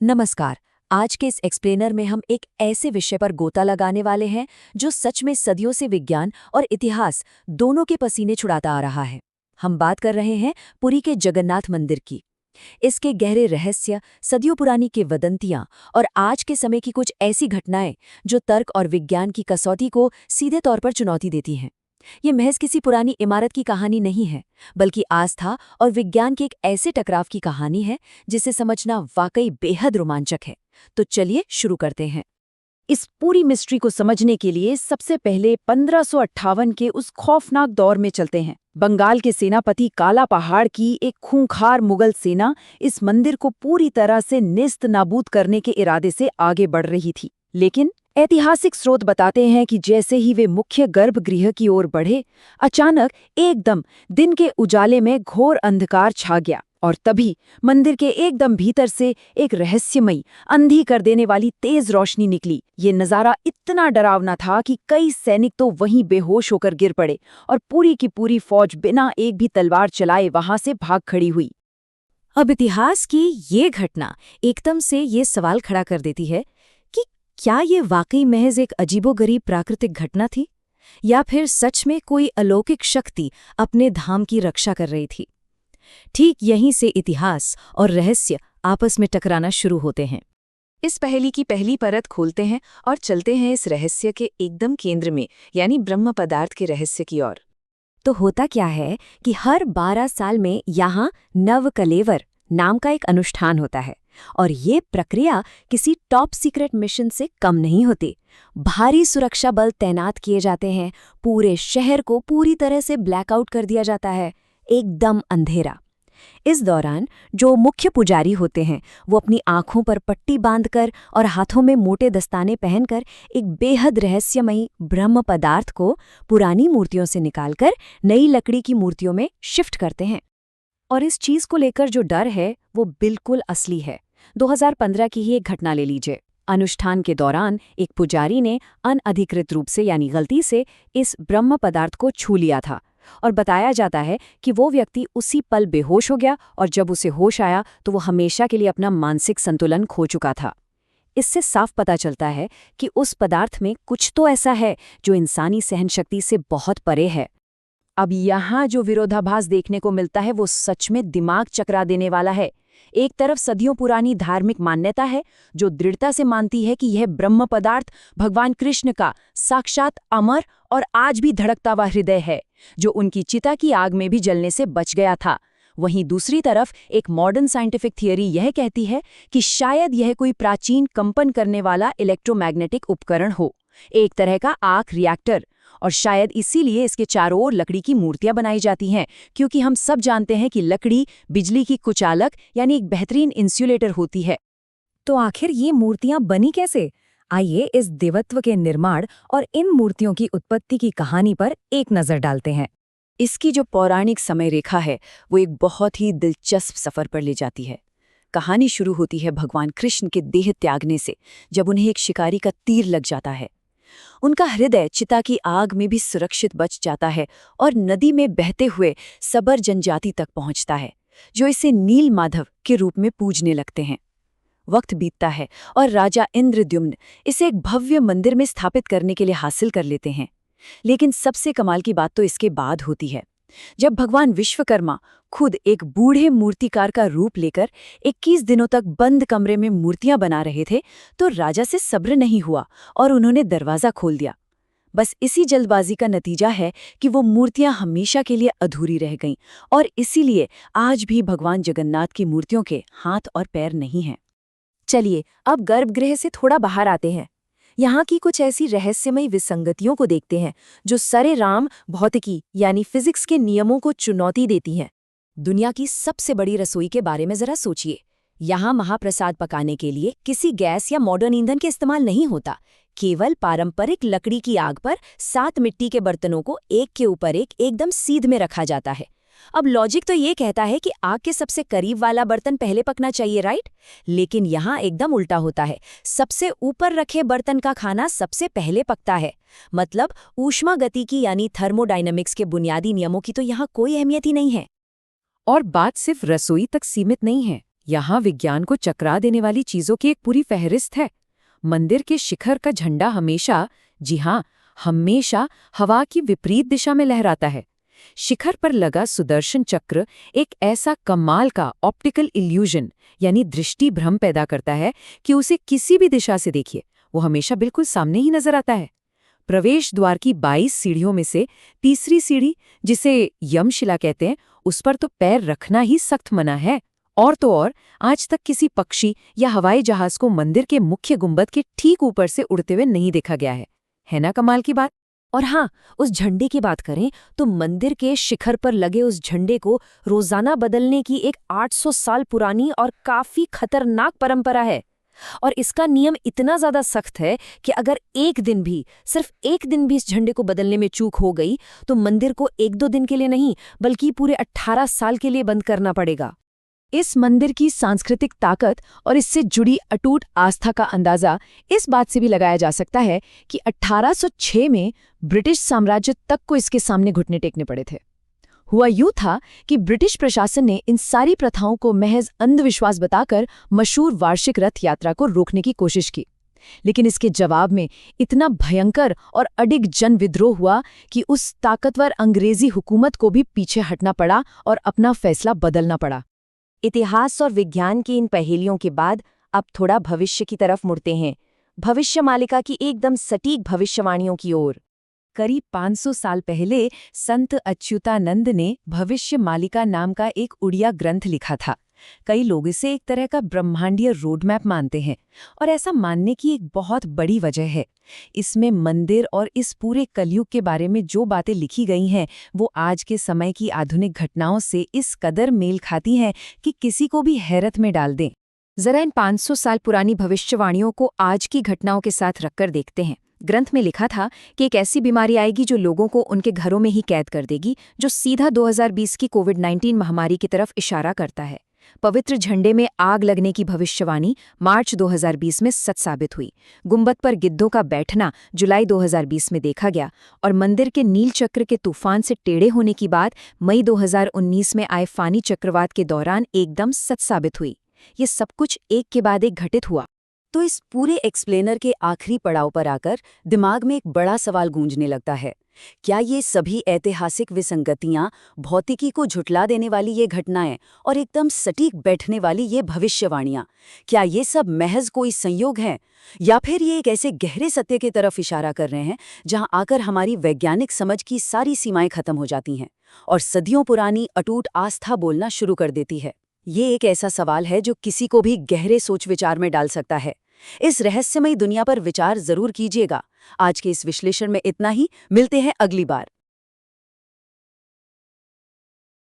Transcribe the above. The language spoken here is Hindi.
नमस्कार। आज के इस एक्सप्लेनर में हम एक ऐसे विषय पर गोता लगाने वाले हैं जो सच में सदियों से विज्ञान और इतिहास दोनों के पसीने छुड़ाता आ रहा है। हम बात कर रहे हैं पुरी के जगन्नाथ मंदिर की। इसके गहरे रहस्य, सदियों पुरानी किंवदंतियां और आज के समय की कुछ ऐसी घटनाएं जो तर्क और विज्ञान की कसौटी को सीधे तौर पर चुनौती देती हैं। ये महज किसी पुरानी इमारत की कहानी नहीं है, बल्कि आस्था और विज्ञान के एक ऐसे टकराव की कहानी है जिसे समझना वाकई बेहद रोमांचक है। तो चलिए शुरू करते हैं। इस पूरी मिस्ट्री को समझने के लिए सबसे पहले 1558 के उस खौफनाक दौर में चलते हैं। बंगाल के सेनापति काला पहाड़ की एक खूंखार मुगल सेना इस मंदिर को पूरी तरह से नेस्त नाबूद करने के इरादे से आगे बढ़ रही थी। लेकिन ऐतिहासिक स्रोत बताते हैं कि जैसे ही वे मुख्य गर्भगृह की ओर बढ़े, अचानक एकदम दिन के उजाले में घोर अंधकार छा गया और तभी मंदिर के एकदम भीतर से एक रहस्यमयी, अंधी कर देने वाली तेज रोशनी निकली। ये नजारा इतना डरावना था कि कई सैनिक तो वहीं बेहोश होकर गिर पड़े और पूरी की पूरी फौज बिना एक भी तलवार चलाए वहां से भाग खड़ी हुई। अब इतिहास की ये घटना एकदम से ये सवाल खड़ा कर देती है कि क्या ये वाकई महज एक अजीबोगरीब प्राकृतिक घटना थी, या फिर सच में कोई अलौकिक शक्ति अपने धाम की रक्षा कर रही थी। ठीक यहीं से इतिहास और रहस्य आपस में टकराना शुरू होते हैं। इस पहेली की पहली परत खोलते हैं और चलते हैं इस रहस्य के एकदम केंद्र में, यानी ब्रह्म पदार्थ के रहस्य की ओर। तो होता क्या है कि हर 12 साल में यहाँ नवकलेवर नाम का एक अनुष्ठान होता है, और ये प्रक्रिया किसी टॉप सीक्रेट मिशन से कम नहीं होती। भारी सुरक्षा बल तैनात किए जाते हैं, पूरे शहर को पूरी तरह से ब्लैकआउट कर दिया जाता है, एकदम अंधेरा। इस दौरान जो मुख्य पुजारी होते हैं वो अपनी आंखों पर पट्टी बांधकर और हाथों में मोटे दस्ताने पहनकर एक बेहद रहस्यमयी ब्रह्म पदार्थ को पुरानी मूर्तियों से निकालकर नई लकड़ी की मूर्तियों में शिफ्ट करते हैं। और इस चीज को लेकर जो डर है वो बिल्कुल असली है। 2015 की ही एक घटना ले लीजिए। अनुष्ठान के दौरान एक पुजारी ने अनअधिकृत रूप से यानी गलती से इस ब्रह्म पदार्थ को छू लिया था, और बताया जाता है कि वो व्यक्ति उसी पल बेहोश हो गया, और जब उसे होश आया तो वो हमेशा के लिए अपना मानसिक संतुलन खो चुका था। इससे साफ पता चलता है कि उस पदार्थ में कुछ तो ऐसा है जो इंसानी सहनशक्ति से बहुत परे है। अब यहाँ जो विरोधाभास देखने को मिलता है वो सच में दिमाग चकरा देने वाला है। एक तरफ सदियों पुरानी धार्मिक मान्यता है जो दृढ़ता से मानती है कि यह ब्रह्म पदार्थ भगवान कृष्ण का साक्षात अमर और आज भी धड़कता हुआ हृदय है, जो उनकी चिता की आग में भी जलने से बच गया था। वहीं दूसरी तरफ एक मॉडर्न साइंटिफिक थियरी यह कहती है कि शायद यह कोई प्राचीन कंपन करने वाला इलेक्ट्रोमैग्नेटिक उपकरण हो, एक तरह का आर्क रिएक्टर, और शायद इसीलिए इसके चारों ओर लकड़ी की मूर्तियां बनाई जाती हैं, क्योंकि हम सब जानते हैं कि लकड़ी बिजली की कुचालक यानी एक बेहतरीन इंसुलेटर होती है। तो आखिर ये मूर्तियां बनी कैसे? आइए इस देवत्व के निर्माण और इन मूर्तियों की उत्पत्ति की कहानी पर एक नजर डालते हैं। इसकी जो पौराणिक समय रेखा है वो एक बहुत ही दिलचस्प सफर पर ले जाती है। कहानी शुरू होती है भगवान कृष्ण के देह त्यागने से, जब उन्हें एक शिकारी का तीर लग जाता है। उनका हृदय चिता की आग में भी सुरक्षित बच जाता है और नदी में बहते हुए सबर जनजाति तक पहुंचता है, जो इसे नील माधव के रूप में पूजने लगते हैं। वक्त बीतता है और राजा इंद्रद्युम्न इसे एक भव्य मंदिर में स्थापित करने के लिए हासिल कर लेते हैं। लेकिन सबसे कमाल की बात तो इसके बाद होती है, जब भगवान विश्वकर्मा खुद एक बूढ़े मूर्तिकार का रूप लेकर 21 दिनों तक बंद कमरे में मूर्तियां बना रहे थे, तो राजा से सब्र नहीं हुआ और उन्होंने दरवाजा खोल दिया। बस इसी जल्दबाजी का नतीजा है कि वो मूर्तियां हमेशा के लिए अधूरी रह गईं, और इसीलिए आज भी भगवान जगन्नाथ की मूर्तियों के हाथ और पैर नहीं हैं। चलिए अब गर्भगृह से थोड़ा बाहर आते हैं। यहाँ की कुछ ऐसी रहस्यमयी विसंगतियों को देखते हैं जो सरेराम भौतिकी यानी फिजिक्स के नियमों को चुनौती देती हैं। दुनिया की सबसे बड़ी रसोई के बारे में जरा सोचिए। यहाँ महाप्रसाद पकाने के लिए किसी गैस या मॉडर्न ईंधन के इस्तेमाल नहीं होता। केवल पारंपरिक लकड़ी की आग पर 7 मिट्टी के बर्तनों को एक के ऊपर एक एकदम सीध में रखा जाता है। अब लॉजिक तो ये कहता है कि आग के सबसे करीब वाला बर्तन पहले पकना चाहिए, राइट? लेकिन यहाँ एकदम उल्टा होता है। सबसे ऊपर रखे बर्तन का खाना सबसे पहले पकता है। मतलब ऊष्मागतिकी यानी थर्मोडायनामिक्स के बुनियादी नियमों की तो यहाँ कोई अहमियत ही नहीं है। और बात सिर्फ रसोई तक सीमित नहीं है। यहाँ विज्ञान को चकरा देने वाली चीजों की एक पूरी फहरिस्त है। मंदिर के शिखर का झंडा हमेशा, जी हाँ, हमेशा हवा की विपरीत दिशा में लहराता है। शिखर पर लगा सुदर्शन चक्र एक ऐसा कमाल का ऑप्टिकल इल्यूजन यानी दृष्टि भ्रम पैदा करता है कि उसे किसी भी दिशा से देखिए, वो हमेशा बिल्कुल सामने ही नजर आता है। प्रवेश द्वार की 22 सीढ़ियों में से तीसरी सीढ़ी, जिसे यमशिला कहते हैं, उस पर तो पैर रखना ही सख्त मना है। और तो और आज तक किसी पक्षी या हवाई जहाज को मंदिर के मुख्य गुंबद के ठीक ऊपर से उड़ते हुए नहीं देखा गया है ना कमाल की बात। और हाँ, उस झंडे की बात करें तो मंदिर के शिखर पर लगे उस झंडे को रोजाना बदलने की एक 800 साल पुरानी और काफी खतरनाक परंपरा है। और इसका नियम इतना ज्यादा सख्त है कि अगर एक दिन भी, सिर्फ एक दिन भी इस झंडे को बदलने में चूक हो गई तो मंदिर को 1-2 दिन के लिए नहीं बल्कि पूरे 18 साल के लिए बंद करना पड़ेगा। इस मंदिर की सांस्कृतिक ताकत और इससे जुड़ी अटूट आस्था का अंदाजा इस बात से भी लगाया जा सकता है कि 1806 में ब्रिटिश साम्राज्य तक को इसके सामने घुटने टेकने पड़े थे। हुआ यूं था कि ब्रिटिश प्रशासन ने इन सारी प्रथाओं को महज अंधविश्वास बताकर मशहूर वार्षिक रथ यात्रा को रोकने की कोशिश की, लेकिन इसके जवाब में इतना भयंकर और अडिग जन विद्रोह हुआ कि उस ताकतवर अंग्रेजी हुकूमत को भी पीछे हटना पड़ा और अपना फैसला बदलना पड़ा। इतिहास और विज्ञान की इन पहेलियों के बाद अब थोड़ा भविष्य की तरफ मुड़ते हैं, भविष्य मालिका की एकदम सटीक भविष्यवाणियों की ओर। करीब 500 साल पहले संत अच्युतानंद ने भविष्य मालिका नाम का एक उड़िया ग्रंथ लिखा था। कई लोग इसे एक तरह का ब्रह्मांडीय रोडमैप मानते हैं, और ऐसा मानने की एक बहुत बड़ी वजह है। इसमें मंदिर और इस पूरे कलयुग के बारे में जो बातें लिखी गई हैं वो आज के समय की आधुनिक घटनाओं से इस कदर मेल खाती हैं कि किसी को भी हैरत में डाल दें। जरा इन 500 साल पुरानी भविष्यवाणियों को आज की घटनाओं के साथ रखकर देखते हैं। ग्रंथ में लिखा था कि एक ऐसी बीमारी आएगी जो लोगों को उनके घरों में ही कैद कर देगी, जो सीधा 2020 की कोविड-19 महामारी की तरफ इशारा करता है। पवित्र झंडे में आग लगने की भविष्यवाणी मार्च 2020 में सच साबित हुई। गुंबद पर गिद्धों का बैठना जुलाई 2020 में देखा गया, और मंदिर के नील चक्र के तूफान से टेढ़े होने की बात मई 2019 में आए फानी चक्रवात के दौरान एकदम सच साबित हुई। ये सब कुछ एक के बाद एक घटित हुआ। तो इस पूरे एक्सप्लेनर के आखिरी पड़ाव पर आकर दिमाग में एक बड़ा सवाल गूंजने लगता है। क्या ये सभी ऐतिहासिक विसंगतियां, भौतिकी को झुठला देने वाली ये घटनाएं और एकदम सटीक बैठने वाली ये भविष्यवाणियां, क्या ये सब महज कोई संयोग है, या फिर ये एक ऐसे गहरे सत्य की तरफ इशारा कर रहे हैं जहां आकर हमारी वैज्ञानिक समझ की सारी सीमाएं खत्म हो जाती हैं और सदियों पुरानी अटूट आस्था बोलना शुरू कर देती है? ये एक ऐसा सवाल है जो किसी को भी गहरे सोच विचार में डाल सकता है। इस रहस्यमयी दुनिया पर विचार जरूर कीजिएगा। आज के इस विश्लेषण में इतना ही। मिलते हैं अगली बार।